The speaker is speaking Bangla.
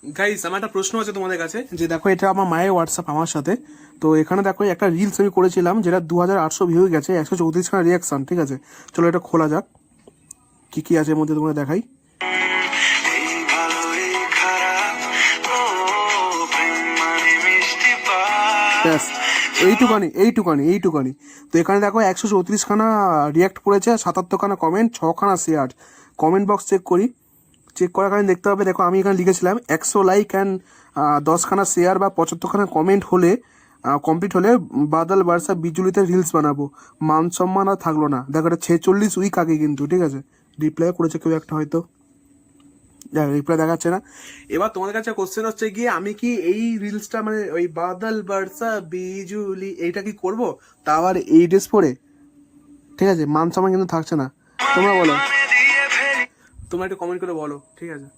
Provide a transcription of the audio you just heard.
গাইস আমার একটা প্রশ্ন আছে তোমাদের কাছে, যে দেখো এটা আমার মায়ের হোয়াটসঅ্যাপ আমার সাথে। তো এখানে দেখো একটা রিলস আমি করেছিলাম যেটা 2800 ভিউ গেছে, 134 খানা রিয়াকশন, ঠিক আছে? চলো এটা খোলা যাক, কি কি আছে এর মধ্যে তোমরা দেখাই। ব্যাস এইটুকানি। তো এখানে দেখো 134 খানা রিয়াক্ট করেছে, 77 খানা কমেন্ট, 6 খানা শেয়ার। কমেন্ট বক্স চেক করার কারণে দেখতে হবে, দেখো আমি এখানে লিখেছিলাম 100 লাইক অ্যান্ড 10 খানা শেয়ার বা 75 খানা কমেন্ট হলে কমপ্লিট হলে বাদল বার্সা বিজুলিতে রিলস বানাবো, মান সম্মান আর থাকলো না। দেখো এটা 46 উইক আগে কিন্তু, ঠিক আছে? রিপ্লাই করেছে কেউ একটা হয়তো, রিপ্লাই দেখাচ্ছে না। এবার তোমাদের কাছে কোশ্চেন হচ্ছে গিয়ে, আমি কি এই রিলসটা মানে ওই বাদল বার্সা বিজুলি এইটা কি করবো, তা আবার এই ড্রেস পরে? ঠিক আছে, মান সম্মান কিন্তু থাকছে না। তোমরা বলো, তোমরা একটু কমেন্ট করে বলো, ঠিক আছে?